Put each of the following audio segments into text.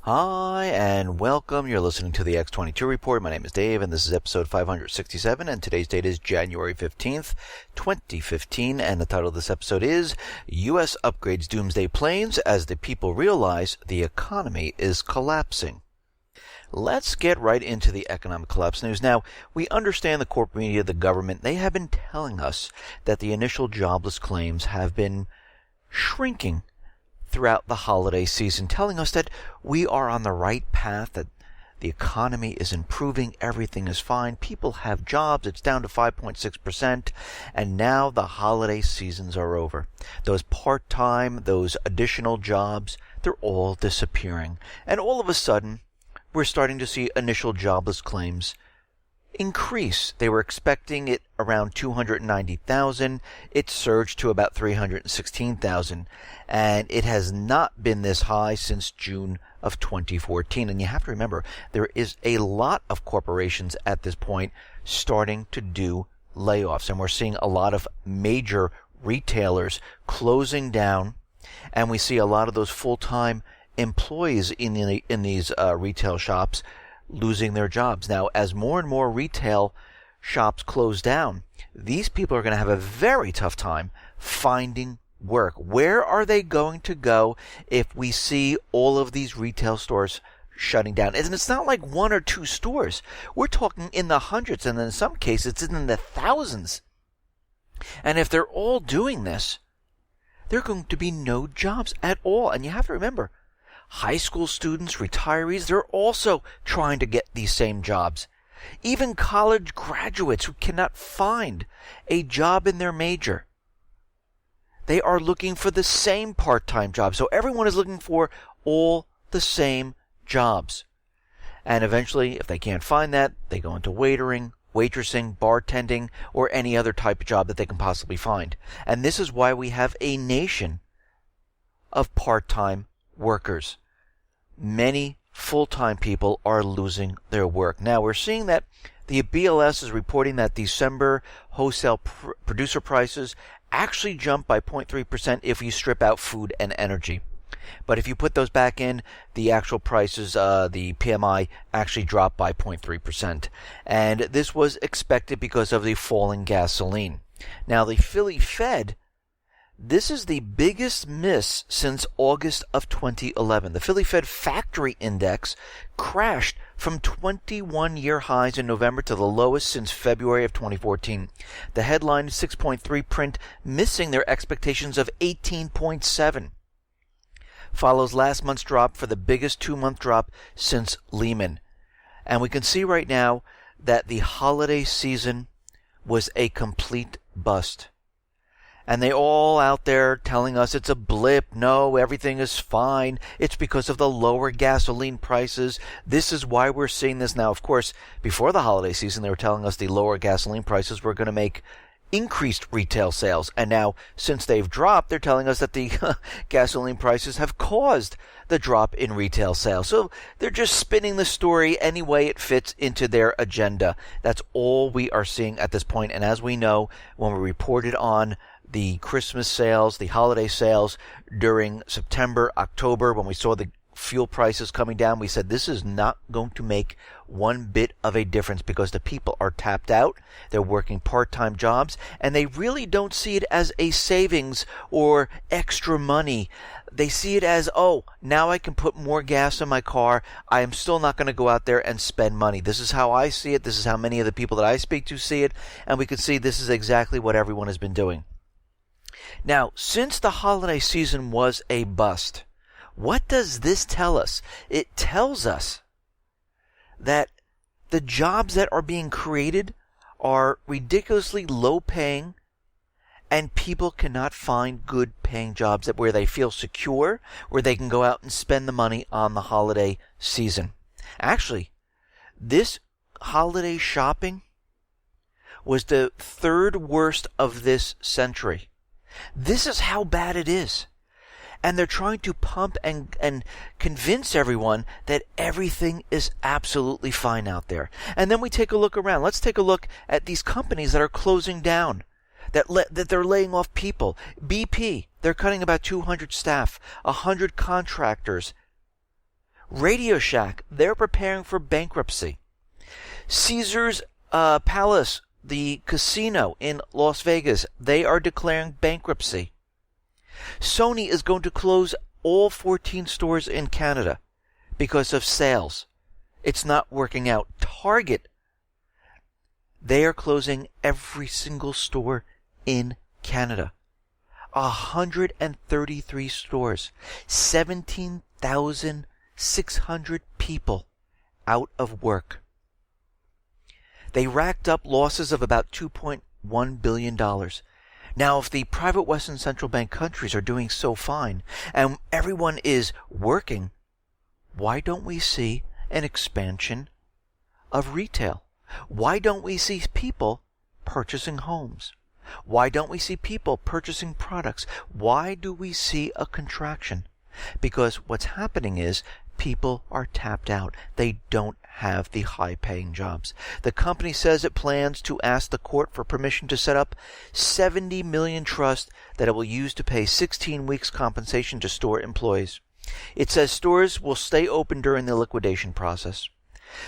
Hi, and welcome. You're listening to the X22 Report. My name is Dave, and this is episode 567, and today's date is January 15th, 2015, and the title of this episode is U.S. Upgrades Doomsday Planes as the people realize the economy is collapsing. Let's get right into the economic collapse news. Now, we understand the corporate media, the government, they have been telling us that the initial jobless claims have been shrinking throughout the holiday season, telling us that we are on the right path, that the economy is improving, everything is fine, people have jobs, it's down to 5.6%, and now the holiday seasons are over. Those part-time, those additional jobs, they're all disappearing. And all of a sudden, we're starting to see initial jobless claims increase. They were expecting it around 290,000. It surged to about 316,000. And it has not been this high since June of 2014. And you have to remember, there is a lot of corporations at this point starting to do layoffs. And we're seeing a lot of major retailers closing down. And we see a lot of those full-time employees in these retail shops losing their jobs. Now, as more and more retail shops close down, these people are going to have a very tough time finding work. Where are they going to go if we see all of these retail stores shutting down? And it's not like one or two stores. We're talking in the hundreds, and in some cases, it's in the thousands. And if they're all doing this, there are going to be no jobs at all. And you have to remember, high school students, retirees, they're also trying to get these same jobs. Even college graduates who cannot find a job in their major, they are looking for the same part-time job. So everyone is looking for all the same jobs. And eventually, if they can't find that, they go into waitering, waitressing, bartending, or any other type of job that they can possibly find. And this is why we have a nation of part-time workers. Many full-time people are losing their work. Now, we're seeing that the BLS is reporting that December wholesale producer prices actually jumped by 0.3% if you strip out food and energy. But if you put those back in, the actual prices, the PMI, actually dropped by 0.3%. And this was expected because of the falling gasoline. Now, the Philly Fed, this is the biggest miss since August of 2011. The Philly Fed Factory Index crashed from 21-year highs in November to the lowest since February of 2014. The headline 6.3 print, missing their expectations of 18.7. Follows last month's drop for the biggest two-month drop since Lehman. And we can see right now that the holiday season was a complete bust. And they all out there telling us it's a blip. No, everything is fine. It's because of the lower gasoline prices. This is why we're seeing this now. Of course, before the holiday season, they were telling us the lower gasoline prices were going to make increased retail sales. And now, since they've dropped, they're telling us that the gasoline prices have caused the drop in retail sales. So they're just spinning the story any way it fits into their agenda. That's all we are seeing at this point. And as we know, when we reported on the Christmas sales, the holiday sales during September, October, when we saw the fuel prices coming down, we said this is not going to make one bit of a difference because the people are tapped out, they're working part-time jobs, and they really don't see it as a savings or extra money. They see it as, oh, now I can put more gas in my car. I am still not going to go out there and spend money. This is how I see it. This is how many of the people that I speak to see it. And we can see this is exactly what everyone has been doing. Now, since the holiday season was a bust, what does this tell us? It tells us that the jobs that are being created are ridiculously low paying, and people cannot find good paying jobs where they feel secure, where they can go out and spend the money on the holiday season. Actually, this holiday shopping was the third worst of this century. This is how bad it is. And they're trying to pump and convince everyone that everything is absolutely fine out there. And then we take a look around. Let's take a look at these companies that are closing down, that they're laying off people. BP, they're cutting about 200 staff, 100 contractors. Radio Shack, they're preparing for bankruptcy. Caesars Palace, the casino in Las Vegas, they are declaring bankruptcy. Sony is going to close all 14 stores in Canada because of sales. It's not working out. Target, they are closing every single store in Canada. 133 stores, 17,600 people out of work. They racked up losses of about $2.1 billion. Now, if the private Western Central Bank countries are doing so fine and everyone is working, why don't we see an expansion of retail? Why don't we see people purchasing homes? Why don't we see people purchasing products? Why do we see a contraction? Because what's happening is people are tapped out. They don't have the high-paying jobs. The company says it plans to ask the court for permission to set up $70 million trust that it will use to pay 16 weeks compensation to store employees. It says stores will stay open during the liquidation process.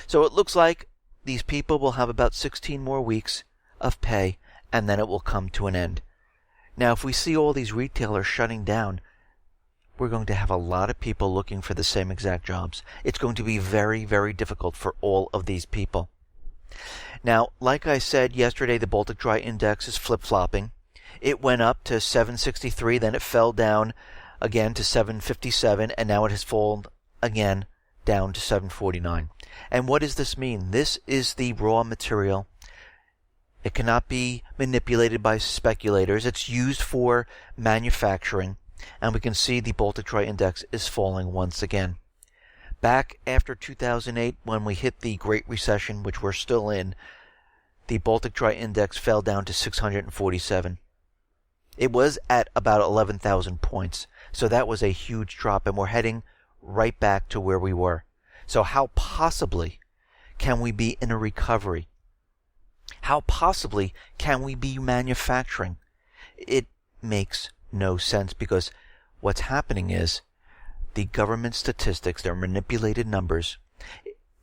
So it looks like these people will have about 16 more weeks of pay, and then it will come to an end. Now, if we see all these retailers shutting down, we're going to have a lot of people looking for the same exact jobs. It's going to be very, very difficult for all of these people. Now, like I said yesterday, the Baltic Dry Index is flip-flopping. It went up to 763, then it fell down again to 757, and now it has fallen again down to 749. And what does this mean? This is the raw material. It cannot be manipulated by speculators. It's used for manufacturing. And we can see the Baltic Dry Index is falling once again. Back after 2008, when we hit the Great Recession, which we're still in, the Baltic Dry Index fell down to 647. It was at about 11,000 points. So that was a huge drop, and we're heading right back to where we were. So how possibly can we be in a recovery? How possibly can we be manufacturing? It makes no sense, because what's happening is the government statistics, their manipulated numbers,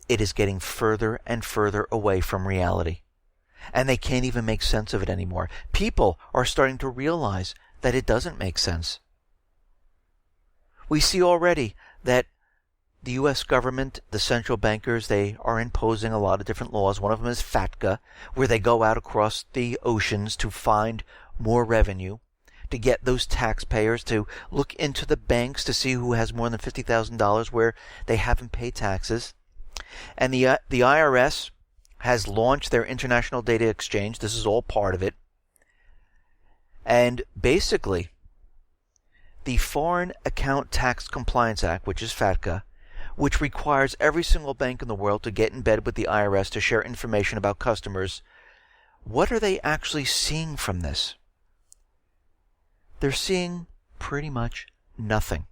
it is getting further and further away from reality. And they can't even make sense of it anymore. People are starting to realize that it doesn't make sense. We see already that the U.S. government, the central bankers, they are imposing a lot of different laws. One of them is FATCA, where they go out across the oceans to find more revenue, to get those taxpayers to look into the banks to see who has more than $50,000 where they haven't paid taxes. And the IRS has launched their International Data Exchange. This is all part of it. And basically, the Foreign Account Tax Compliance Act, which is FATCA, which requires every single bank in the world to get in bed with the IRS to share information about customers, what are they actually seeing from this? They're seeing pretty much nothing.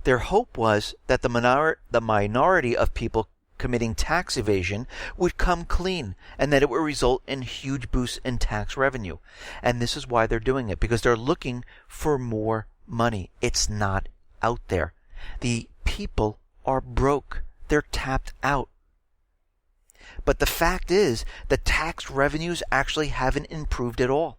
Their hope was that the minority of people committing tax evasion would come clean, and that it would result in huge boosts in tax revenue. And this is why they're doing it, because they're looking for more money. It's not out there. The people are broke. They're tapped out. But the fact is, the tax revenues actually haven't improved at all.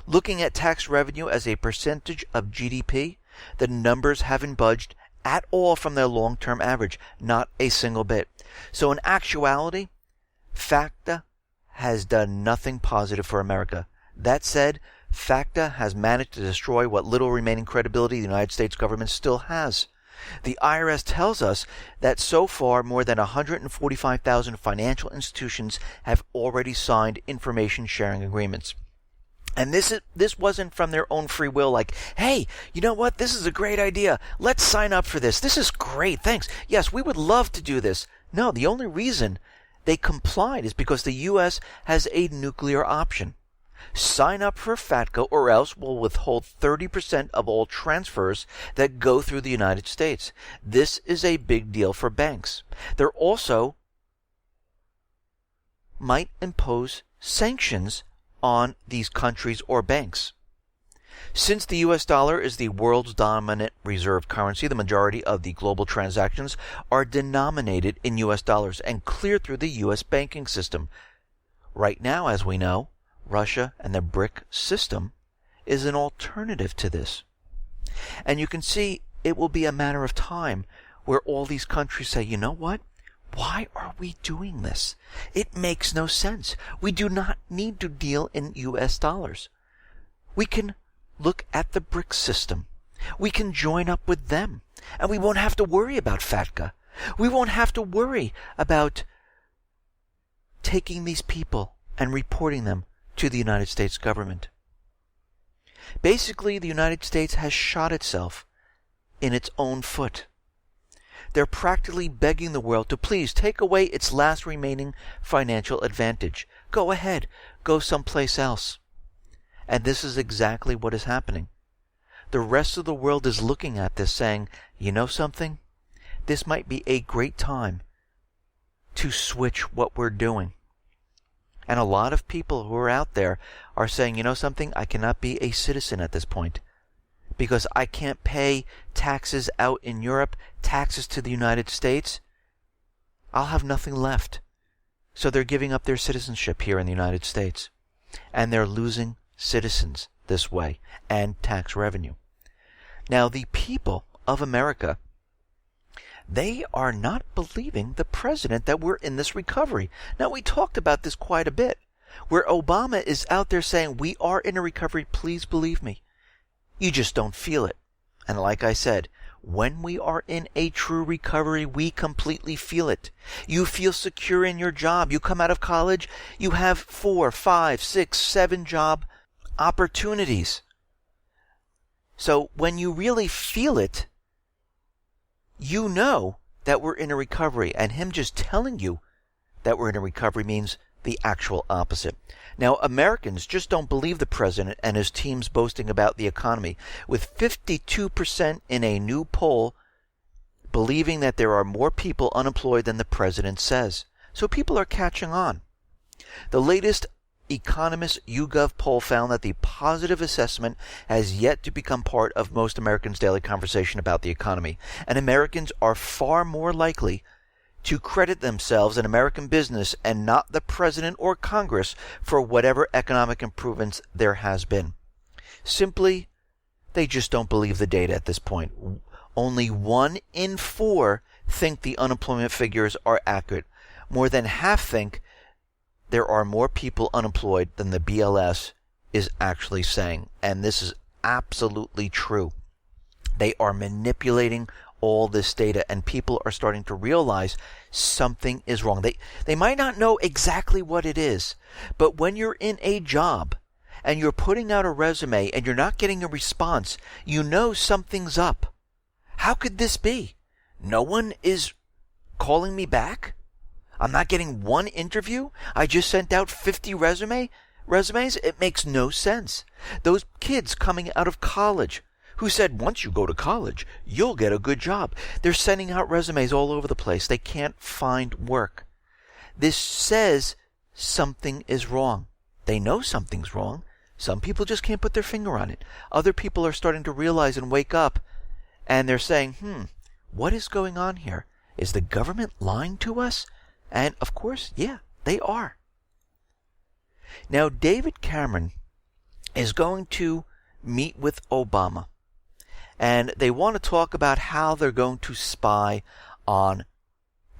Looking at tax revenue as a percentage of GDP, the numbers haven't budged at all from their long-term average, not a single bit. So in actuality, FATCA has done nothing positive for America. That said, FATCA has managed to destroy what little remaining credibility the United States government still has. The IRS tells us that so far more than 145,000 financial institutions have already signed information sharing agreements. And this wasn't from their own free will, like, hey, you know what, this is a great idea. Let's sign up for this. This is great, thanks. Yes, we would love to do this. No, the only reason they complied is because the U.S. has a nuclear option. Sign up for FATCA or else we'll withhold 30% of all transfers that go through the United States. This is a big deal for banks. They're also might impose sanctions on these countries or banks. Since the US dollar is the world's dominant reserve currency, the majority of the global transactions are denominated in US dollars and cleared through the US banking system. Right now, as we know, Russia and the BRIC system is an alternative to this. And you can see it will be a matter of time where all these countries say, you know what? Why are we doing this? It makes no sense. We do not need to deal in US dollars. We can look at the BRIC system. We can join up with them. And we won't have to worry about FATCA. We won't have to worry about taking these people and reporting them to the United States government. Basically, the United States has shot itself in its own foot. They're practically begging the world to please take away its last remaining financial advantage. Go ahead. Go someplace else. And this is exactly what is happening. The rest of the world is looking at this saying, you know something? This might be a great time to switch what we're doing. And a lot of people who are out there are saying, you know something? I cannot be a citizen at this point because I can't pay taxes out in Europe, taxes to the United States. I'll have nothing left. So they're giving up their citizenship here in the United States. And they're losing citizens this way and tax revenue. Now, the people of America, they are not believing the president that we're in this recovery. Now, we talked about this quite a bit, where Obama is out there saying, we are in a recovery, please believe me. You just don't feel it. And like I said, when we are in a true recovery, we completely feel it. You feel secure in your job. You come out of college, you have 4, 5, 6, 7 job opportunities. So when you really feel it, you know that we're in a recovery, and him just telling you that we're in a recovery means the actual opposite. Now, Americans just don't believe the president and his team's boasting about the economy, with 52% in a new poll believing that there are more people unemployed than the president says. So people are catching on. The latest Economist YouGov poll found that the positive assessment has yet to become part of most Americans' daily conversation about the economy, and Americans are far more likely to credit themselves and American business and not the president or Congress for whatever economic improvements there has been. Simply, they just don't believe the data at this point. Only 1 in 4 think the unemployment figures are accurate. More than half think there are more people unemployed than the BLS is actually saying. And this is absolutely true. They are manipulating all this data, and people are starting to realize something is wrong. They might not know exactly what it is, but when you're in a job and you're putting out a resume and you're not getting a response, you know something's up. How could this be? No one is calling me back? I'm not getting one interview? I just sent out 50 resumes? It makes no sense. Those kids coming out of college who said, once you go to college, you'll get a good job. They're sending out resumes all over the place. They can't find work. This says something is wrong. They know something's wrong. Some people just can't put their finger on it. Other people are starting to realize and wake up, and they're saying, what is going on here? Is the government lying to us? And, of course, yeah, they are. Now, David Cameron is going to meet with Obama, and they want to talk about how they're going to spy on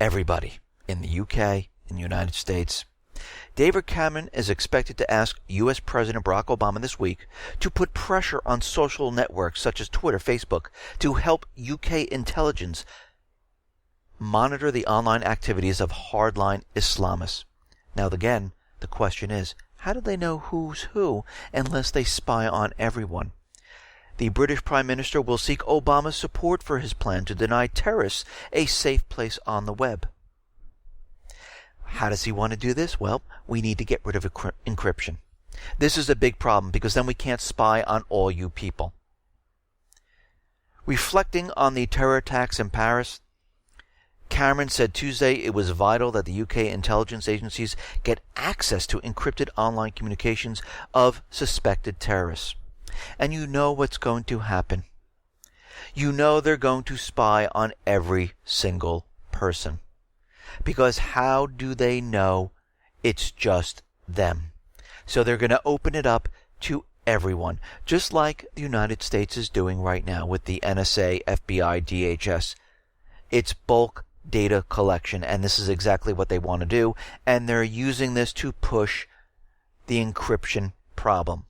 everybody in the UK, in the United States. David Cameron is expected to ask U.S. President Barack Obama this week to put pressure on social networks such as Twitter, Facebook, to help UK intelligence monitor the online activities of hardline Islamists. Now, again, the question is, how do they know who's who unless they spy on everyone? The British Prime Minister will seek Obama's support for his plan to deny terrorists a safe place on the web. How does he want to do this? Well, we need to get rid of encryption. This is a big problem because then we can't spy on all you people. Reflecting on the terror attacks in Paris, Cameron said Tuesday it was vital that the UK intelligence agencies get access to encrypted online communications of suspected terrorists. And you know what's going to happen. You know they're going to spy on every single person. Because how do they know it's just them? So they're going to open it up to everyone, just like the United States is doing right now with the NSA, FBI, DHS. It's bulk data collection, and this is exactly what they want to do, and they're using this to push the encryption problem.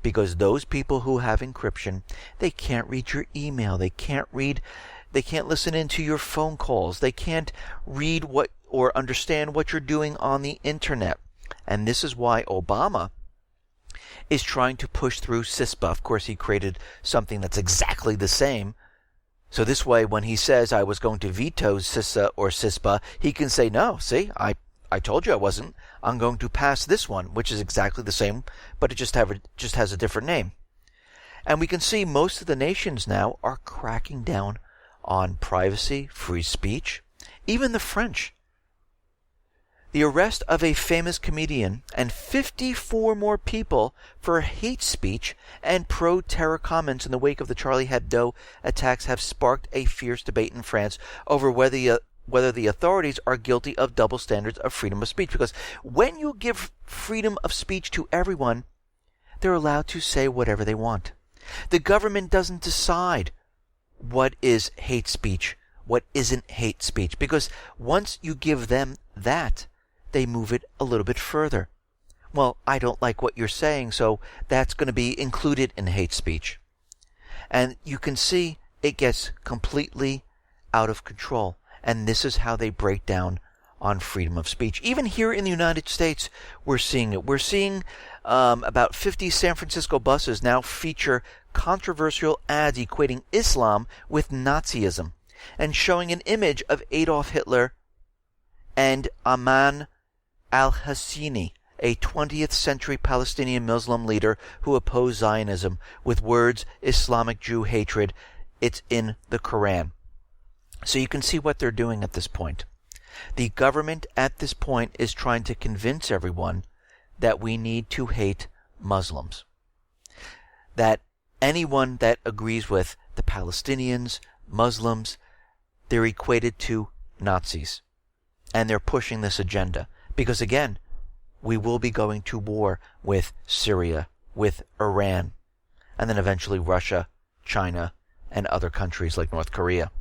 Because those people who have encryption, they can't read your email, they can't listen into your phone calls, they can't read what or understand what you're doing on the internet. And this is why Obama is trying to push through CISPA. Of course, he created something that's exactly the same. So this way, when he says, I was going to veto CISA or CISPA, he can say, no, see, I told you I wasn't. I'm going to pass this one, which is exactly the same, but it just has a different name. And we can see most of the nations now are cracking down on privacy, free speech, even the French. The arrest of a famous comedian and 54 more people for hate speech and pro-terror comments in the wake of the Charlie Hebdo attacks have sparked a fierce debate in France over whether the authorities are guilty of double standards of freedom of speech. Because when you give freedom of speech to everyone, they're allowed to say whatever they want. The government doesn't decide what is hate speech, what isn't hate speech, because once you give them that, they move it a little bit further. Well, I don't like what you're saying, so that's going to be included in hate speech. And you can see it gets completely out of control. And this is how they break down on freedom of speech. Even here in the United States, we're seeing it. We're seeing about 50 San Francisco buses now feature controversial ads equating Islam with Nazism and showing an image of Adolf Hitler and Ayman al-Husseini, a 20th century Palestinian Muslim leader who opposed Zionism, with words Islamic Jew hatred. It's in the Quran. So you can see what they're doing at this point. The government at this point is trying to convince everyone that we need to hate Muslims. That anyone that agrees with the Palestinians, Muslims, they're equated to Nazis. And they're pushing this agenda. Because again, we will be going to war with Syria, with Iran, and then eventually Russia, China, and other countries like North Korea.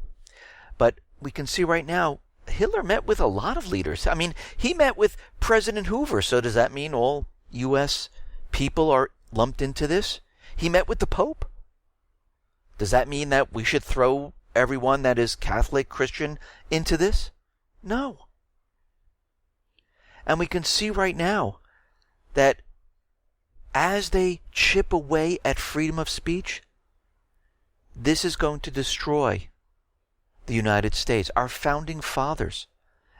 But we can see right now, Hitler met with a lot of leaders. I mean, he met with President Hoover, so does that mean all U.S. people are lumped into this? He met with the Pope. Does that mean that we should throw everyone that is Catholic, Christian into this? No. And we can see right now that as they chip away at freedom of speech, this is going to destroy the United States. Our founding fathers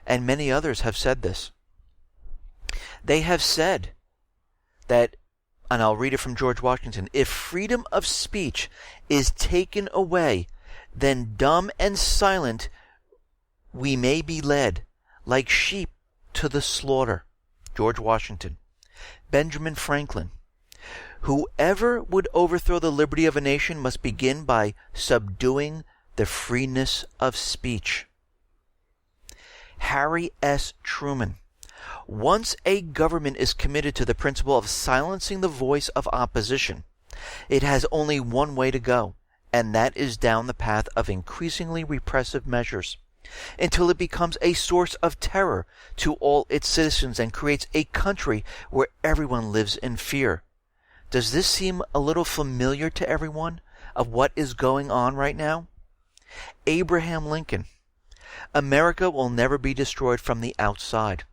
and many others have said this. They have said that, and I'll read it from George Washington, if freedom of speech is taken away, then dumb and silent we may be led, like sheep to the slaughter. George Washington. Benjamin Franklin. Whoever would overthrow the liberty of a nation must begin by subduing the freeness of speech. Harry S. Truman. Once a government is committed to the principle of silencing the voice of opposition, it has only one way to go, and that is down the path of increasingly repressive measures, until it becomes a source of terror to all its citizens and creates a country where everyone lives in fear. Does this seem a little familiar to everyone of what is going on right now? Abraham Lincoln. America will never be destroyed from the outside.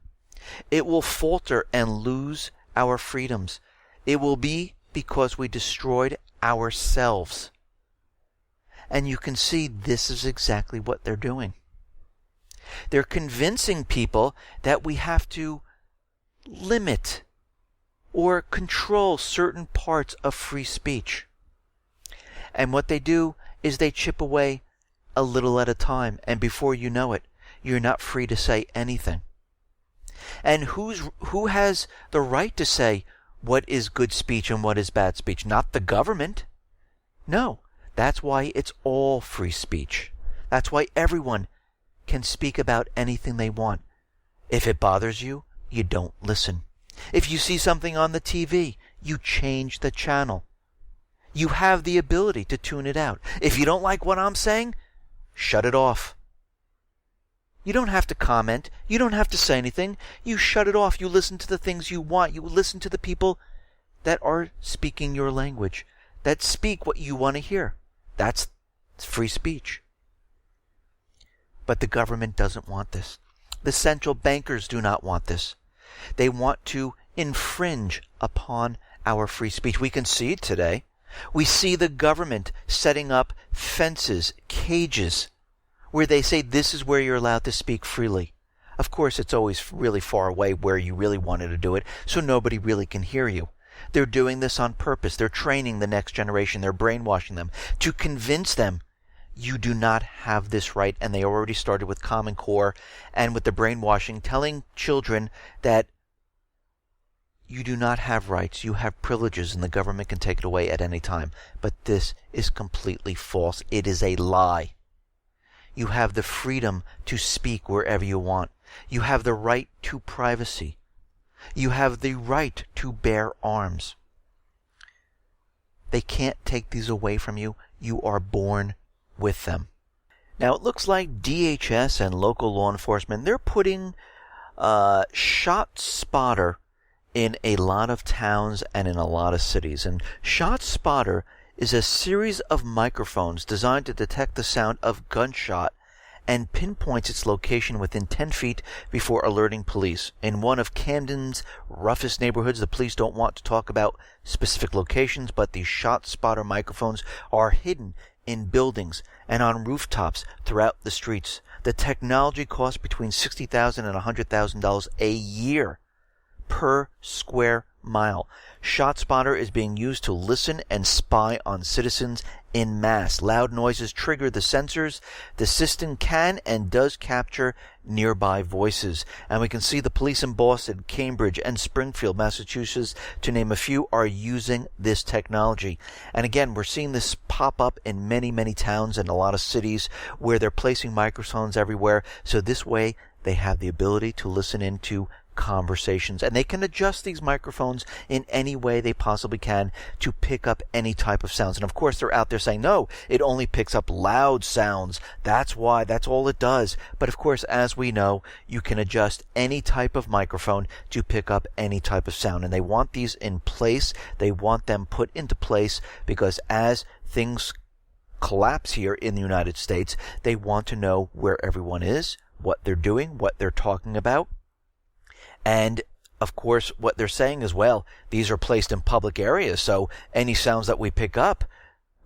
It will falter and lose our freedoms. It will be because we destroyed ourselves. And you can see this is exactly what they're doing. They're convincing people that we have to limit or control certain parts of free speech. And what they do is they chip away a little at a time, and before you know it, you're not free to say anything. And who has the right to say what is good speech and what is bad speech. Not the government. No, that's why it's all free speech. That's why everyone can speak about anything they want. If it bothers you, you don't listen. If you see something on the TV, you change the channel. You have the ability to tune it out. If you don't like what I'm saying, shut it off. You don't have to comment. You don't have to say anything. You shut it off. You listen to the things you want. You listen to the people that are speaking your language, that speak what you want to hear. That's free speech. But the government doesn't want this. The central bankers do not want this. They want to infringe upon our free speech. We can see it today. We see the government setting up fences, cages, where they say this is where you're allowed to speak freely. Of course, it's always really far away where you really wanted to do it, so nobody really can hear you. They're doing this on purpose. They're training the next generation. They're brainwashing them to convince them you do not have this right. And they already started with Common Core and with the brainwashing, telling children that you do not have rights. You have privileges and the government can take it away at any time. But this is completely false. It is a lie. You have the freedom to speak wherever you want. You have the right to privacy. You have the right to bear arms. They can't take these away from you. You are born with them. Now, it looks like DHS and local law enforcement, they're putting Shot Spotter in a lot of towns and in a lot of cities. And Shot Spotter is a series of microphones designed to detect the sound of gunshot and pinpoints its location within 10 feet before alerting police. In one of Camden's roughest neighborhoods, the police don't want to talk about specific locations, but these Shot Spotter microphones are hidden in buildings and on rooftops throughout the streets. The technology costs between $60,000 and $100,000 a year per square mile. ShotSpotter is being used to listen and spy on citizens in mass. Loud noises trigger the sensors. The system can and does capture nearby voices. And we can see the police in Boston, Cambridge, and Springfield, Massachusetts, to name a few, are using this technology. And again, we're seeing this pop up in many, many towns and a lot of cities where they're placing microphones everywhere. So this way, they have the ability to listen into conversations, and they can adjust these microphones in any way they possibly can to pick up any type of sounds. And of course, they're out there saying, no, it only picks up loud sounds. That's why, that's all it does. But of course, as we know, you can adjust any type of microphone to pick up any type of sound. And they want these in place. They want them put into place because as things collapse here in the United States, they want to know where everyone is, what they're doing, what they're talking about. And, of course, what they're saying is, well, these are placed in public areas, so any sounds that we pick up,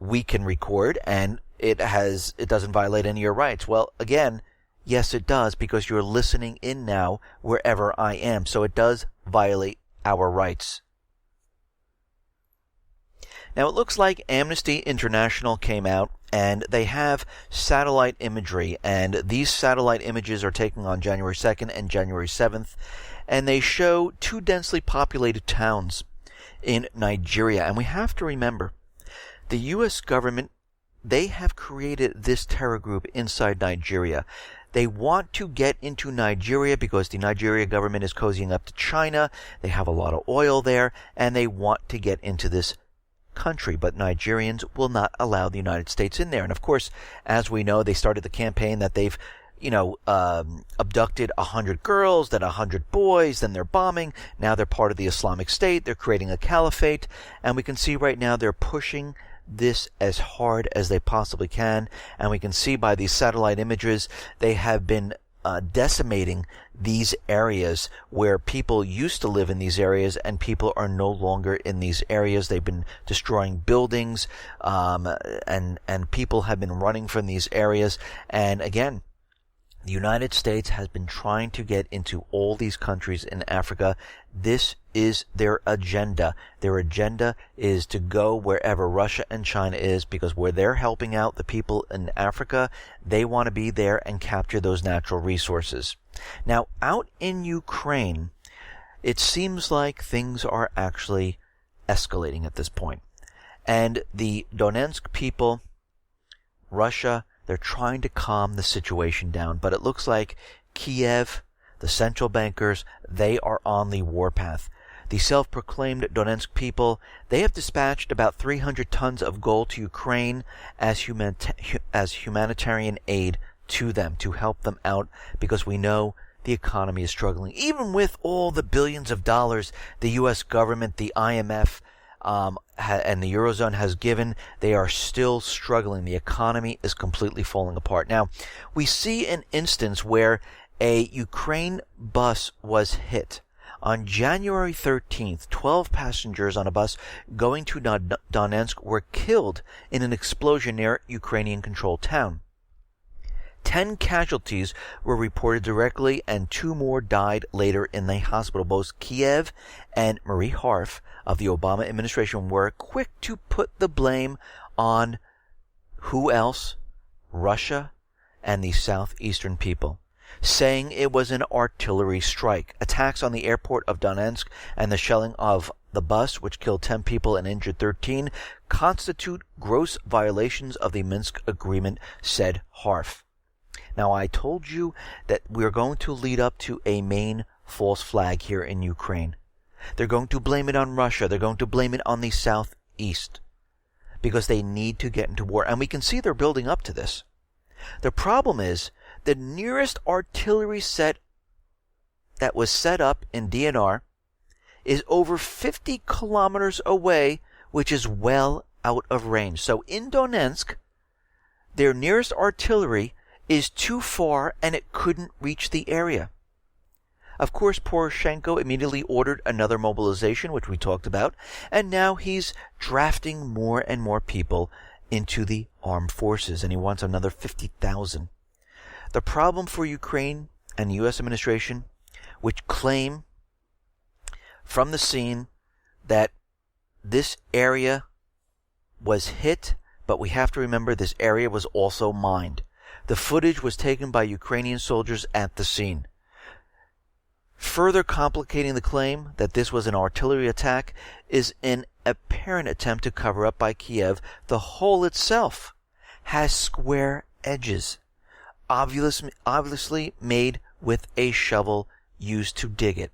we can record, and it doesn't violate any of your rights. Well, again, yes, it does, because you're listening in now wherever I am, so it does violate our rights. Now, it looks like Amnesty International came out, and they have satellite imagery, and these satellite images are taken on January 2nd and January 7th, and they show two densely populated towns in Nigeria. And we have to remember, the U.S. government, they have created this terror group inside Nigeria. They want to get into Nigeria because the Nigeria government is cozying up to China. They have a lot of oil there, and they want to get into this country, but Nigerians will not allow the United States in there. And of course, as we know, they started the campaign that they've abducted 100 girls, then 100 boys, then they're bombing. Now they're part of the Islamic State. They're creating a caliphate. And we can see right now they're pushing this as hard as they possibly can. And we can see by these satellite images, they have been decimating these areas where people used to live in these areas, and people are no longer in these areas. They've been destroying buildings, and people have been running from these areas. And again, the United States has been trying to get into all these countries in Africa. This is their agenda. Their agenda is to go wherever Russia and China is, because where they're helping out the people in Africa, they want to be there and capture those natural resources. Now, out in Ukraine, it seems like things are actually escalating at this point. And the Donetsk people, Russia, they're trying to calm the situation down. But it looks like Kiev, the central bankers, they are on the warpath. The self-proclaimed Donetsk people, they have dispatched about 300 tons of gold to Ukraine as humanitarian aid to them, to help them out, because we know the economy is struggling. Even with all the billions of dollars the U.S. government, the IMF, and the Eurozone has given, they are still struggling. The economy is completely falling apart. Now, we see an instance where a Ukraine bus was hit. On January 13th, 12 passengers on a bus going to Donetsk were killed in an explosion near Ukrainian-controlled town. 10 casualties were reported directly, and 2 more died later in the hospital. Both Kiev and Marie Harf of the Obama administration were quick to put the blame on who else? Russia and the southeastern people, saying it was an artillery strike. Attacks on the airport of Donetsk and the shelling of the bus, which killed 10 people and injured 13, constitute gross violations of the Minsk agreement, said Harf. Now, I told you that we're going to lead up to a main false flag here in Ukraine. They're going to blame it on Russia. They're going to blame it on the southeast because they need to get into war. And we can see they're building up to this. The problem is the nearest artillery set that was set up in DNR is over 50 kilometers away, which is well out of range. So in Donetsk, their nearest artillery is too far and it couldn't reach the area. Of course, Poroshenko immediately ordered another mobilization, which we talked about, and now he's drafting more and more people into the armed forces, and he wants another 50,000. The problem for Ukraine and the U.S. administration, which claim from the scene that this area was hit, but we have to remember this area was also mined. The footage was taken by Ukrainian soldiers at the scene. Further complicating the claim that this was an artillery attack is an apparent attempt to cover up by Kiev. The hole itself has square edges, obviously made with a shovel used to dig it.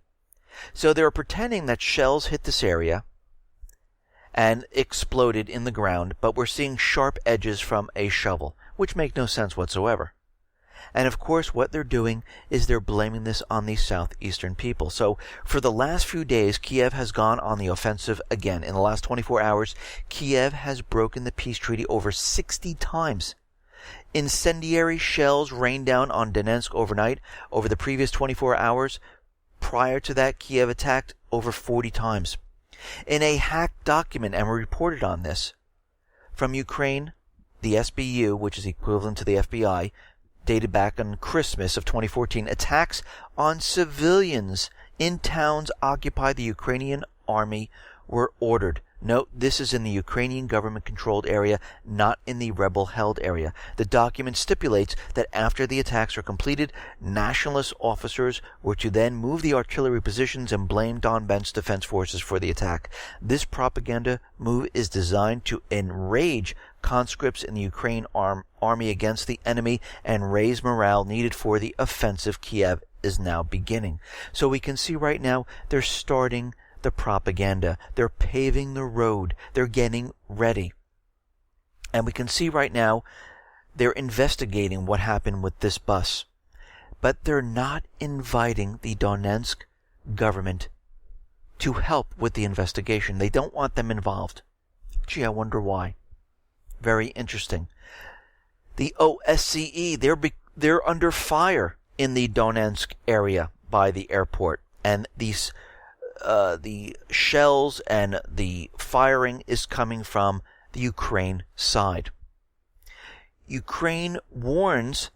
So they're pretending that shells hit this area and exploded in the ground, but we're seeing sharp edges from a shovel, which make no sense whatsoever. And of course, what they're doing is they're blaming this on the southeastern people. So for the last few days, Kiev has gone on the offensive again. In the last 24 hours, Kiev has broken the peace treaty over 60 times. Incendiary shells rained down on Donetsk overnight. Over the previous 24 hours, prior to that, Kiev attacked over 40 times. In a hacked document, and we reported on this, from Ukraine, the SBU, which is equivalent to the FBI, dated back on Christmas of 2014, attacks on civilians in towns occupied by the Ukrainian army were ordered. Note, this is in the Ukrainian government-controlled area, not in the rebel-held area. The document stipulates that after the attacks are completed, nationalist officers were to then move the artillery positions and blame Donbass Defense Forces for the attack. This propaganda move is designed to enrage conscripts in the Ukraine army against the enemy and raise morale needed for the offensive Kiev is now beginning. So we can see right now they're starting the propaganda. They're paving the road. They're getting ready. And we can see right now they're investigating what happened with this bus. But they're not inviting the Donetsk government to help with the investigation. They don't want them involved. Gee, I wonder why. Very interesting. The OSCE, they're under fire in the Donetsk area by the airport. And these the shells and the firing is coming from the Ukraine side. Ukraine warns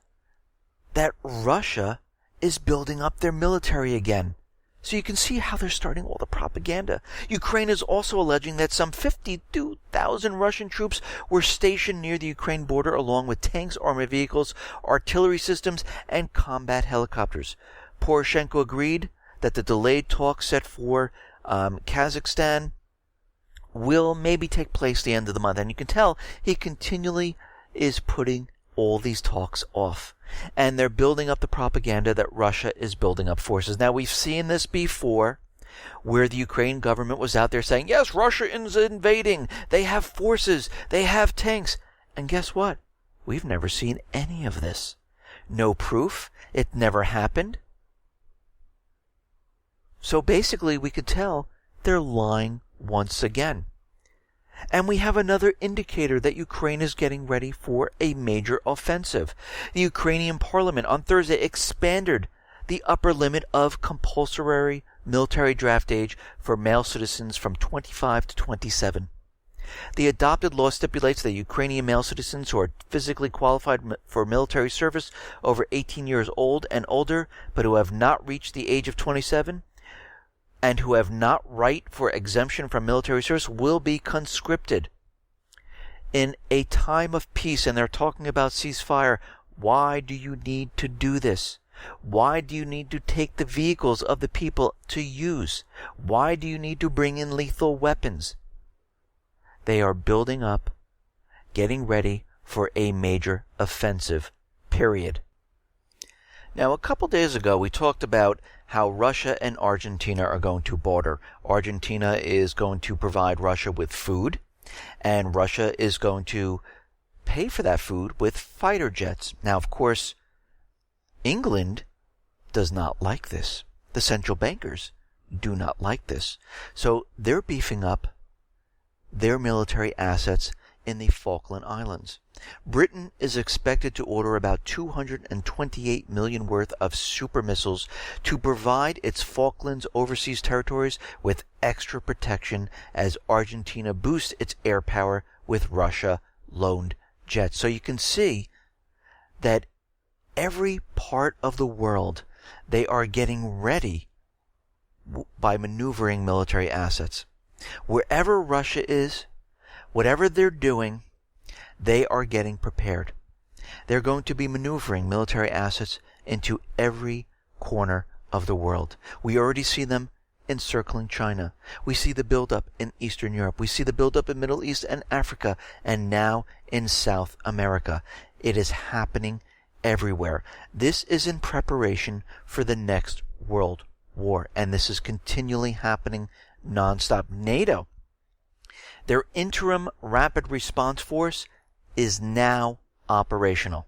that Russia is building up their military again. So you can see how they're starting all the propaganda. Ukraine is also alleging that some 52,000 Russian troops were stationed near the Ukraine border along with tanks, armored vehicles, artillery systems, and combat helicopters. Poroshenko agreed that the delayed talks set for Kazakhstan will maybe take place the end of the month. And you can tell he continually is putting all these talks off. And they're building up the propaganda that Russia is building up forces. Now, we've seen this before, where the Ukraine government was out there saying, yes, Russia is invading. They have forces. They have tanks. And guess what? We've never seen any of this. No proof. It never happened. So basically, we could tell they're lying once again. And we have another indicator that Ukraine is getting ready for a major offensive. The Ukrainian parliament on Thursday expanded the upper limit of compulsory military draft age for male citizens from 25 to 27. The adopted law stipulates that Ukrainian male citizens who are physically qualified for military service over 18 years old and older, but who have not reached the age of 27, and who have not right for exemption from military service will be conscripted. In a time of peace, and they're talking about ceasefire, why do you need to do this? Why do you need to take the vehicles of the people to use? Why do you need to bring in lethal weapons? They are building up, getting ready for a major offensive, period. Now, a couple days ago, we talked about how Russia and Argentina are going to border. Argentina is going to provide Russia with food, and Russia is going to pay for that food with fighter jets. Now, of course, England does not like this. The central bankers do not like this. So they're beefing up their military assets in the Falkland Islands. Britain is expected to order about 228 million worth of super missiles to provide its Falklands overseas territories with extra protection as Argentina boosts its air power with Russia-loaned jets. So you can see that every part of the world, they are getting ready by maneuvering military assets. Wherever Russia is, whatever they're doing, they are getting prepared. They're going to be maneuvering military assets into every corner of the world. We already see them encircling China. We see the buildup in Eastern Europe. We see the buildup in Middle East and Africa, and now in South America. It is happening everywhere. This is in preparation for the next world war, and this is continually happening nonstop. NATO, their interim rapid response force, is now operational.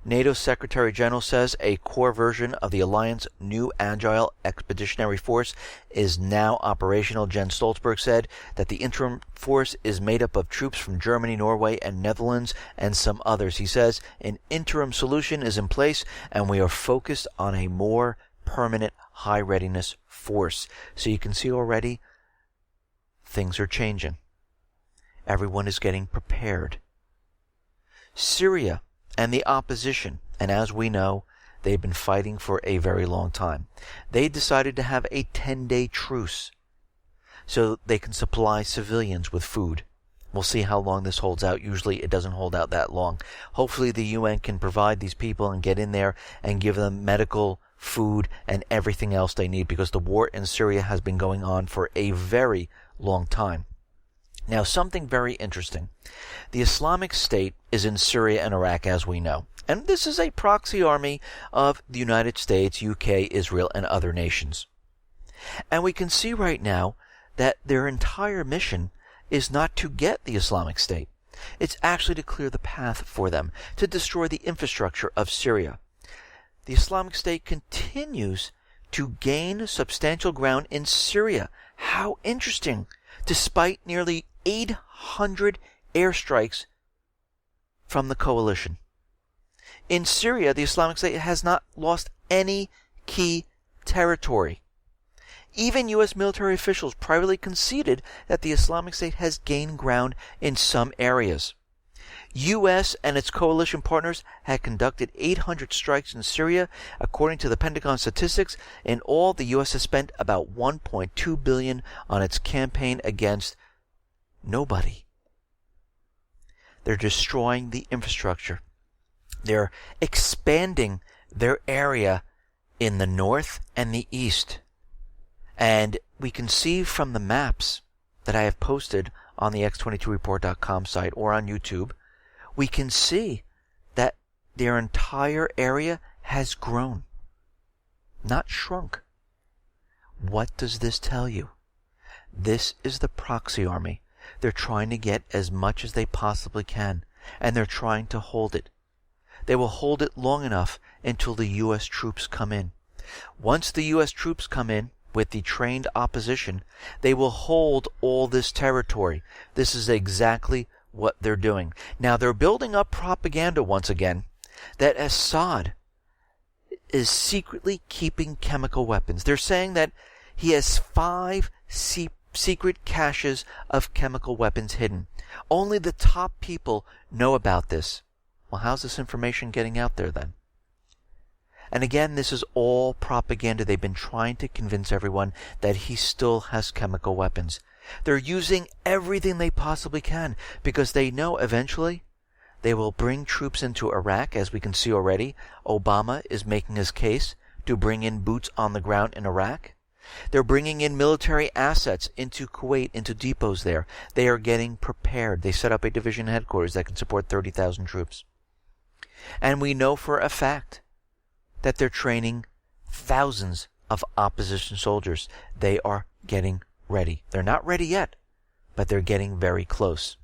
NATO Secretary General says a core version of the alliance's new Agile Expeditionary Force is now operational. Jens Stoltenberg said that the interim force is made up of troops from Germany, Norway, and Netherlands, and some others. He says an interim solution is in place, and we are focused on a more permanent high readiness force. So you can see already things are changing. Everyone is getting prepared. Syria and the opposition, and as we know, they've been fighting for a very long time. They decided to have a 10-day truce so they can supply civilians with food. We'll see how long this holds out. Usually it doesn't hold out that long. Hopefully the UN can provide these people and get in there and give them medical, food, and everything else they need, because the war in Syria has been going on for a very long time. Now, something very interesting. The Islamic State is in Syria and Iraq, as we know. And this is a proxy army of the United States, UK, Israel, and other nations. And we can see right now that their entire mission is not to get the Islamic State. It's actually to clear the path for them, to destroy the infrastructure of Syria. The Islamic State continues to gain substantial ground in Syria. How interesting! Despite nearly 800 airstrikes from the coalition. In Syria, the Islamic State has not lost any key territory. Even U.S. military officials privately conceded that the Islamic State has gained ground in some areas. U.S. and its coalition partners had conducted 800 strikes in Syria. According to the Pentagon statistics, in all, the U.S. has spent about $1.2 billion on its campaign against nobody. They're destroying the infrastructure. They're expanding their area in the north and the east. And we can see from the maps that I have posted on the X22Report.com site or on YouTube, we can see that their entire area has grown, not shrunk. What does this tell you? This is the proxy army. They're trying to get as much as they possibly can, and they're trying to hold it. They will hold it long enough until the U.S. troops come in. Once the U.S. troops come in with the trained opposition, they will hold all this territory. This is exactly what they're doing. Now, they're building up propaganda once again that Assad is secretly keeping chemical weapons. They're saying that he has 5 secret caches of chemical weapons hidden. Only the top people know about this. Well, how's this information getting out there then? And again, this is all propaganda. They've been trying to convince everyone that he still has chemical weapons. They're using everything they possibly can because they know eventually they will bring troops into Iraq. As we can see already, Obama is making his case to bring in boots on the ground in Iraq. They're bringing in military assets into Kuwait, into depots there. They are getting prepared. They set up a division headquarters that can support 30,000 troops. And we know for a fact that they're training thousands of opposition soldiers. They are getting ready. They're not ready yet, but they're getting very close.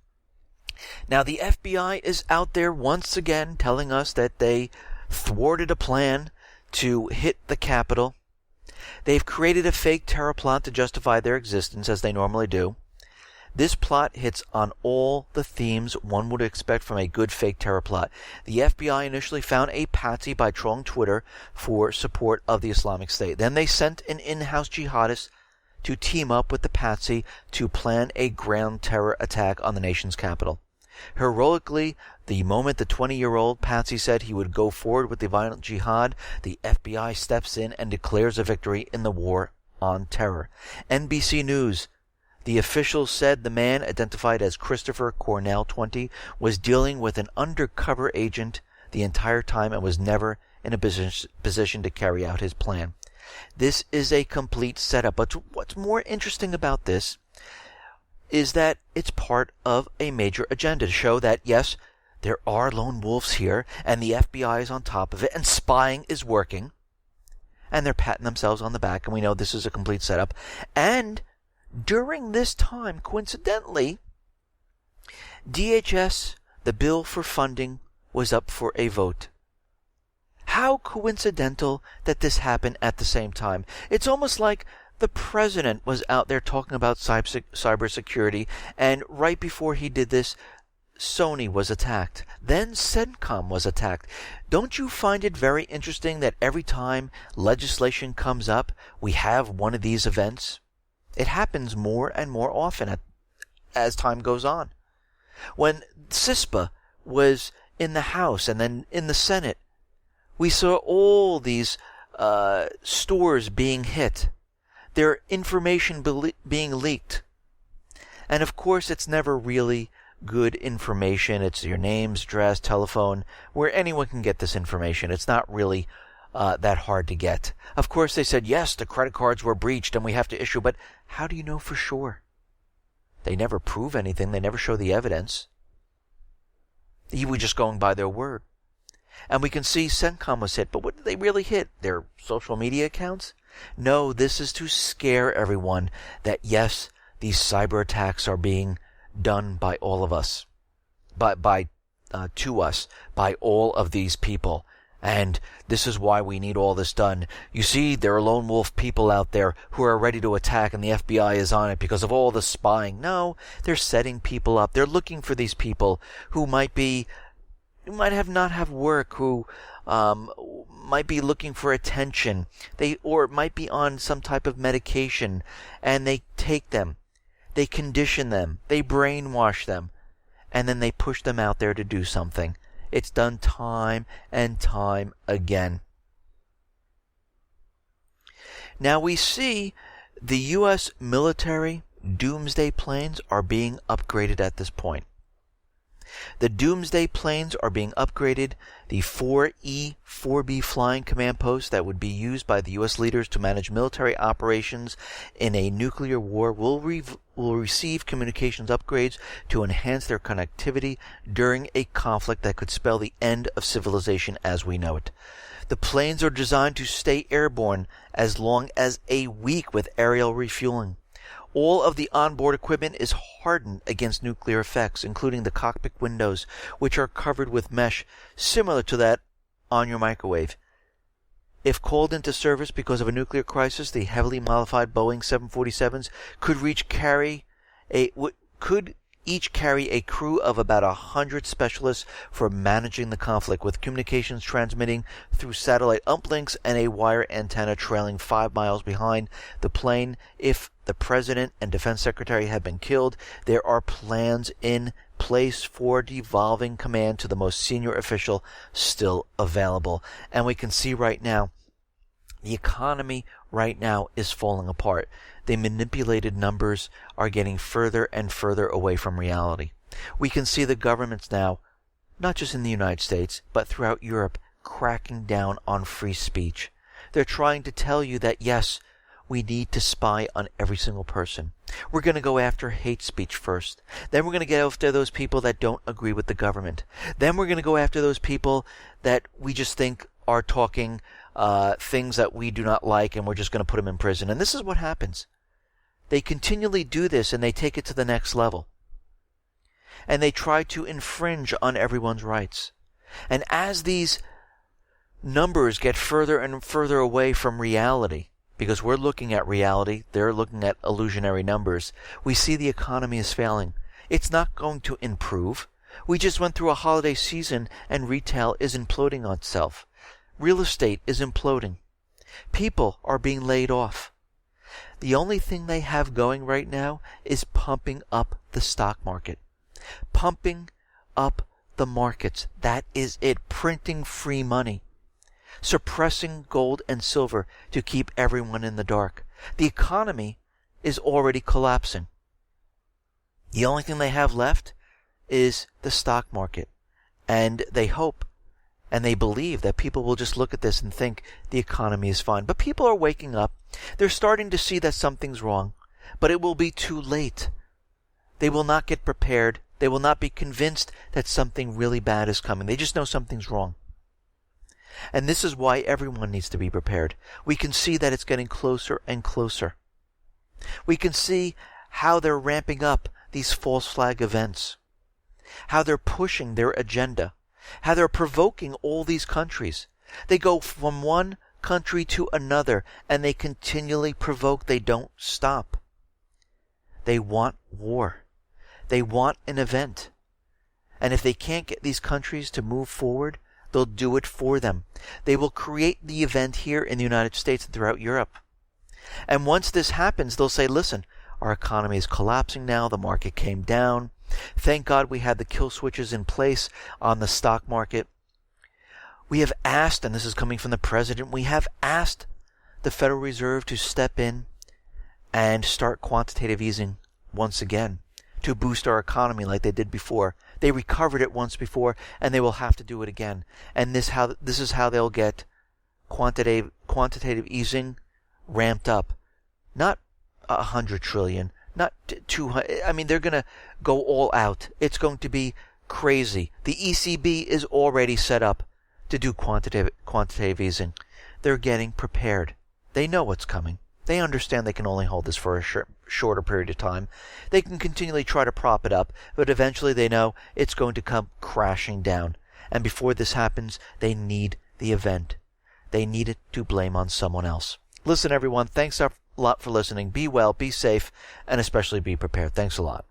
Now, the FBI is out there once again telling us that they thwarted a plan to hit the Capitol. They've created a fake terror plot to justify their existence, as they normally do. This plot hits on all the themes one would expect from a good fake terror plot. The FBI initially found a patsy by trolling Twitter for support of the Islamic State. Then they sent an in-house jihadist to team up with the patsy to plan a ground terror attack on the nation's capital. Heroically, the moment the 20-year-old patsy said he would go forward with the violent jihad, the FBI steps in and declares a victory in the war on terror. NBC News. The officials said the man, identified as Christopher Cornell, 20, was dealing with an undercover agent the entire time and was never in a position to carry out his plan. This is a complete setup. But what's more interesting about this is that it's part of a major agenda to show that, yes, there are lone wolves here, and the FBI is on top of it, and spying is working. And they're patting themselves on the back, and we know this is a complete setup. And during this time, coincidentally, DHS, the bill for funding, was up for a vote. How coincidental that this happened at the same time. It's almost like the president was out there talking about cybersecurity, and right before he did this, Sony was attacked. Then CENTCOM was attacked. Don't you find it very interesting that every time legislation comes up, we have one of these events? It happens more and more often as time goes on. When CISPA was in the House and then in the Senate, we saw all these stores being hit, their information being leaked. And of course, it's never really good information. It's your names, address, telephone, where anyone can get this information. It's not really that hard to get. Of course, they said, yes, the credit cards were breached and we have to issue, but how do you know for sure? They never prove anything. They never show the evidence. You were just going by their word. And we can see CENTCOM was hit, but what did they really hit? Their social media accounts? No, this is to scare everyone that, yes, these cyber attacks are being done by all of us, to us, by all of these people. And this is why we need all this done. You see, there are lone wolf people out there who are ready to attack, and the FBI is on it because of all the spying. No, they're setting people up. They're looking for these people who might not have work, who might be looking for attention, or might be on some type of medication, and they take them, they condition them, they brainwash them, and then they push them out there to do something. It's done time and time again. Now we see the U.S. military Doomsday planes are being upgraded at this point. The Doomsday planes are being upgraded. The 4E, 4B flying command posts that would be used by the U.S. leaders to manage military operations in a nuclear war will receive communications upgrades to enhance their connectivity during a conflict that could spell the end of civilization as we know it. The planes are designed to stay airborne as long as a week with aerial refueling. All of the onboard equipment is hardened against nuclear effects, including the cockpit windows, which are covered with mesh similar to that on your microwave. If called into service because of a nuclear crisis, the heavily modified Boeing 747s could each carry a crew of about 100 specialists for managing the conflict, with communications transmitting through satellite uplinks and a wire antenna trailing 5 miles behind the plane. If the President and Defense Secretary have been killed, there are plans in place for devolving command to the most senior official still available. And we can see right now, the economy right now is falling apart. The manipulated numbers are getting further and further away from reality. We can see the governments now, not just in the United States, but throughout Europe, cracking down on free speech. They're trying to tell you that, yes, we need to spy on every single person. We're going to go after hate speech first. Then we're going to get after those people that don't agree with the government. Then we're going to go after those people that we just think are talking things that we do not like, and we're just going to put them in prison. And this is what happens. They continually do this, and they take it to the next level. And they try to infringe on everyone's rights. And as these numbers get further and further away from reality, because we're looking at reality, they're looking at illusionary numbers, we see the economy is failing. It's not going to improve. We just went through a holiday season, and retail is imploding on itself. Real estate is imploding. People are being laid off. The only thing they have going right now is pumping up the stock market. Pumping up the markets. That is it. Printing free money. Suppressing gold and silver to keep everyone in the dark. The economy is already collapsing. The only thing they have left is the stock market. And they hope and they believe that people will just look at this and think the economy is fine. But people are waking up. They're starting to see that something's wrong. But it will be too late. They will not get prepared. They will not be convinced that something really bad is coming. They just know something's wrong. And this is why everyone needs to be prepared. We can see that it's getting closer and closer. We can see how they're ramping up these false flag events. How they're pushing their agenda. How they're provoking all these countries. They go from one country to another, and they continually provoke. They don't stop. They want war. They want an event. And if they can't get these countries to move forward, they'll do it for them. They will create the event here in the United States and throughout Europe. And once this happens, they'll say, listen, our economy is collapsing now. The market came down. Thank God we had the kill switches in place on the stock market. We have asked, and this is coming from the president, we have asked the Federal Reserve to step in and start quantitative easing once again to boost our economy like they did before. They recovered it once before, and they will have to do it again. And this is how they'll get quantitative easing ramped up. Not 100 trillion, not 200. I mean, they're going to go all out. It's going to be crazy. The ECB is already set up to do quantitative easing. They're getting prepared. They know what's coming. They understand they can only hold this for a shorter period of time. They can continually try to prop it up, but eventually they know it's going to come crashing down. And before this happens, they need the event. They need it to blame on someone else. Listen, everyone, thanks a lot for listening. Be well, be safe, and especially be prepared. Thanks a lot.